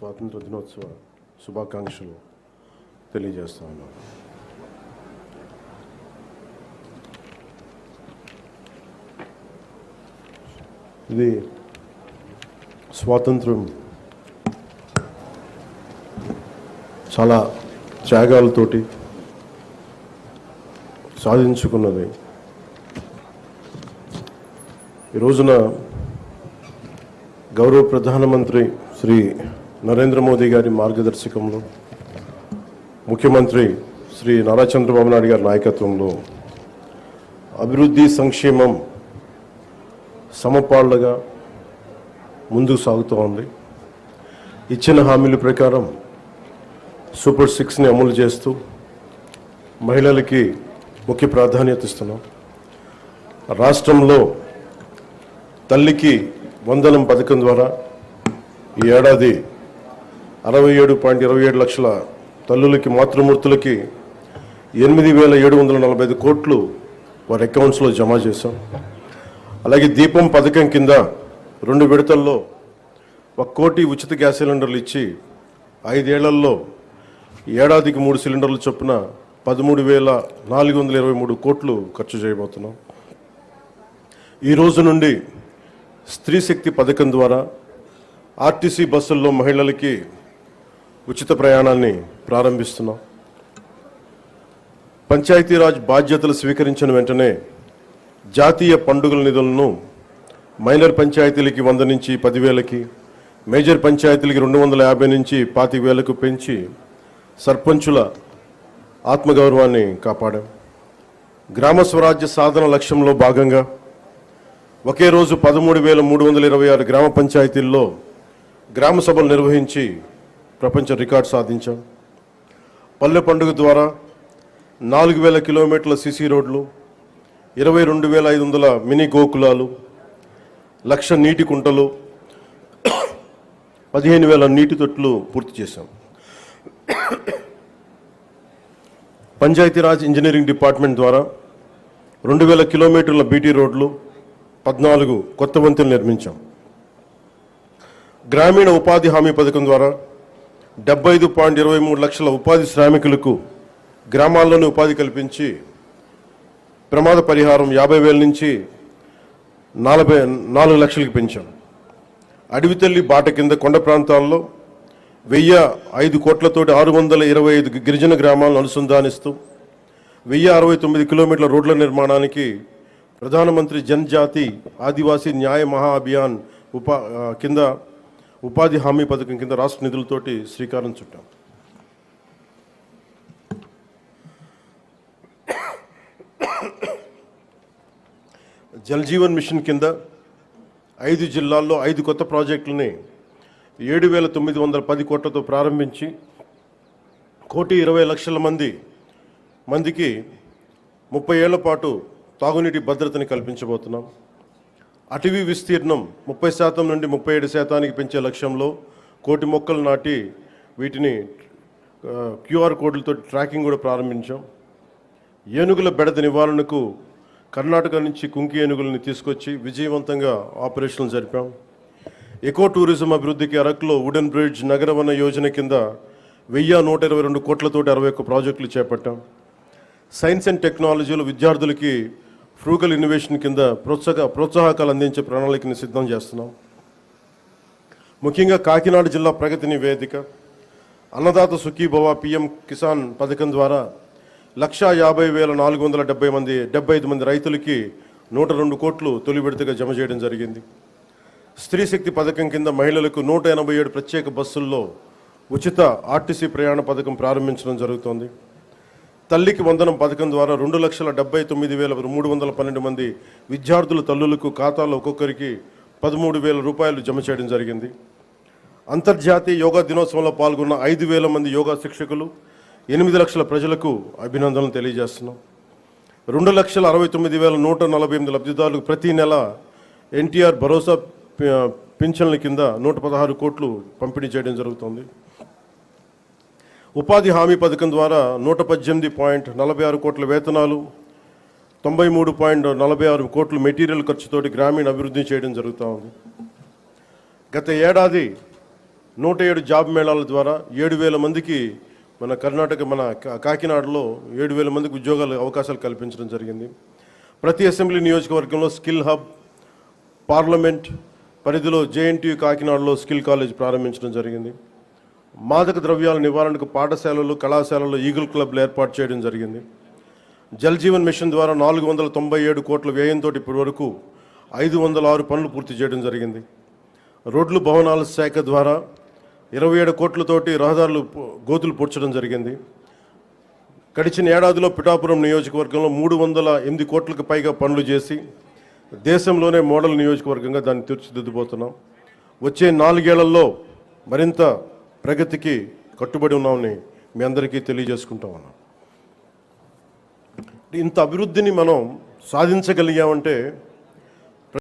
స్వాతంత్ర దినోత్సవ శుభాకాంక్షలు తెలియజేస్తా ఉన్నాను. ఇది స్వాతంత్రం చాలా త్యాగాలతోటి సాధించుకున్నది. ఈ రోజున గౌరవ ప్రధానమంత్రి శ్రీ నరేంద్ర మోదీ గారి మార్గదర్శకంలో, ముఖ్యమంత్రి శ్రీ నారా చంద్రబాబు నాయుడు గారి నాయకత్వంలో అభివృద్ధి సంక్షేమం సమపాళ్లుగా ముందుకు సాగుతూ ఉంది. ఇచ్చిన హామీల ప్రకారం సూపర్ 6ని అమలు చేస్తూ మహిళలకి ముఖ్య ప్రాధాన్యత ఇస్తున్నాం. రాష్ట్రంలో తల్లికి వందనం పథకం ద్వారా ఈ ఏడాది 67.27 లక్షల తల్లులకి, మాతృమూర్తులకి 8,745 కోట్లు వారి అకౌంట్స్లో జమ చేశాం. అలాగే దీపం పథకం కింద 2 విడతల్లో 1 కోటి ఉచిత గ్యాస్ సిలిండర్లు ఇచ్చి 5 ఏళ్లలో ఏడాదికి 3 సిలిండర్ల చొప్పున 13,423 కోట్లు ఖర్చు చేయబోతున్నాం. ఈ రోజు నుండి స్త్రీ శక్తి పథకం ద్వారా ఆర్టీసీ బస్సుల్లో మహిళలకి ఉచిత ప్రయాణాన్ని ప్రారంభిస్తున్నాం. పంచాయతీరాజ్ బాధ్యతలు స్వీకరించిన వెంటనే జాతీయ పండుగల నిధులను మైనర్ పంచాయతీలకి 100 నుంచి 10,000కి, మేజర్ పంచాయతీలకి 250 నుంచి 25,000కు పెంచి సర్పంచుల ఆత్మగౌరవాన్ని కాపాడాం. గ్రామ స్వరాజ్య సాధన లక్ష్యంలో భాగంగా ఒకే రోజు 13,326 గ్రామ పంచాయతీల్లో గ్రామ సభలు నిర్వహించి ప్రపంచ రికార్డు సాధించాం. పల్లె పండుగ ద్వారా 4,000 కిలోమీటర్ల సిసి రోడ్లు, 22,500 మినీ గోకులాలు, 1,00,000 నీటి కుంటలు, 15,000 నీటి తొట్లు పూర్తి చేశాం. పంచాయతీరాజ్ ఇంజనీరింగ్ డిపార్ట్మెంట్ ద్వారా 2,000 కిలోమీటర్ల బీటీ రోడ్లు, 14 కొత్త వంతెనలు నిర్మించాం. గ్రామీణ ఉపాధి హామీ పథకం ద్వారా 75.23 లక్షల ఉపాధి శ్రామికులకు గ్రామాల్లోనే ఉపాధి కల్పించి ప్రమాద పరిహారం 50,000 నుంచి 4 లక్షలకు పెంచాం. అడవితల్లి బాట కింద కొండ ప్రాంతాల్లో 1,005 కోట్లతోటి 625 గిరిజన గ్రామాలను అనుసంధానిస్తూ 1,069 కిలోమీటర్ల రోడ్ల నిర్మాణానికి ప్రధానమంత్రి జనజాతి ఆదివాసీ న్యాయ మహా అభియాన్ కింద ఉపాధి హామీ పథకం కింద రాష్ట్ర నిధులతోటి శ్రీకారం చుట్టాం. జల్ జీవన్ మిషన్ కింద 5 జిల్లాల్లో 5 కొత్త ప్రాజెక్టులని 7,910 కోట్లతో ప్రారంభించి 1,20,00,000 మందికి 30 ఏళ్ల పాటు తాగునీటి భద్రతని కల్పించబోతున్నాం. అటవీ విస్తీర్ణం 30% నుండి 37% పెంచే లక్ష్యంలో 1 కోటి మొక్కలు నాటి వీటిని QR కోడ్లతో ట్రాకింగ్ కూడా ప్రారంభించాం. ఏనుగుల బెడద నివారణకు కర్ణాటక నుంచి కుంకి ఏనుగులని తీసుకొచ్చి విజయవంతంగా ఆపరేషన్లు జరిపాం. ఎకో టూరిజం అభివృద్ధికి అరకులో వుడెన్ బ్రిడ్జ్ నగరవన యోజన కింద 1,122 కోట్లతోటి 61 ప్రాజెక్టులు చేపట్టాం. సైన్స్ అండ్ టెక్నాలజీలో విద్యార్థులకి ఫ్రూగల్ ఇన్నోవేషన్ కింద ప్రోత్సాహకాలు అందించే ప్రణాళికని సిద్ధం చేస్తున్నాం. ముఖ్యంగా కాకినాడ జిల్లా ప్రగతి నివేదిక, అన్నదాత సుఖీభవ, PM కిసాన్ పథకం ద్వారా 1,50,475 మంది రైతులకి 102 కోట్లు తొలి విడతగా జమ చేయడం జరిగింది. స్త్రీ శక్తి పథకం కింద మహిళలకు 187 ప్రత్యేక బస్సుల్లో ఉచిత ఆర్టీసీ ప్రయాణ పథకం ప్రారంభించడం జరుగుతోంది. తల్లికి వందనం పథకం ద్వారా 2,79,312 మంది విద్యార్థుల తల్లులకు ఖాతాలో ఒక్కొక్కరికి 13,000 రూపాయలు జమ చేయడం జరిగింది. అంతర్జాతీయ యోగా దినోత్సవంలో పాల్గొన్న 5,000 మంది యోగా శిక్షకులు, 8 లక్షల ప్రజలకు అభినందనలు తెలియజేస్తున్నాం. 2,69,148 లబ్ధిదారులకు ప్రతి నెల NTR భరోసా పింఛన్ల కింద 116 కోట్లు పంపిణీ చేయడం జరుగుతుంది. ఉపాధి హామీ పథకం ద్వారా 118.46 కోట్ల వేతనాలు, 93.46 కోట్ల మెటీరియల్ ఖర్చుతోటి గ్రామీణ అభివృద్ధి చేయడం జరుగుతూ ఉంది. గత ఏడాది 107 జాబ్ మేళాల ద్వారా 7,000 మందికి మన కాకినాడలో 7,000 మందికి ఉద్యోగాలు అవకాశాలు కల్పించడం జరిగింది. ప్రతి అసెంబ్లీ నియోజకవర్గంలో స్కిల్ హబ్, పార్లమెంట్ పరిధిలో జేఎన్టీయూ కాకినాడలో స్కిల్ కాలేజ్ ప్రారంభించడం జరిగింది. మాదక ద్రవ్యాల నివారణకు పాఠశాలలు, కళాశాలల్లో ఈగల్ క్లబ్లు ఏర్పాటు చేయడం జరిగింది. జల్ జీవన్ మిషన్ ద్వారా 497 కోట్ల వ్యయంతో ఇప్పటి వరకు 506 పనులు పూర్తి చేయడం జరిగింది. రోడ్లు భవనాల శాఖ ద్వారా 27 కోట్లతోటి రహదారులు గోతులు పూడ్చడం జరిగింది. గడిచిన ఏడాదిలో పిఠాపురం నియోజకవర్గంలో 308 కోట్లకు పైగా పనులు చేసి దేశంలోనే మోడల్ నియోజకవర్గంగా దాన్ని తీర్చిదిద్దుబోతున్నాం. వచ్చే 4 ఏళ్లలో మరింత ప్రగతికి కట్టుబడి ఉన్నామని మీ అందరికీ తెలియజేసుకుంటా ఉన్నాం. ఇంత అభివృద్ధిని మనం సాధించగలిగామంటే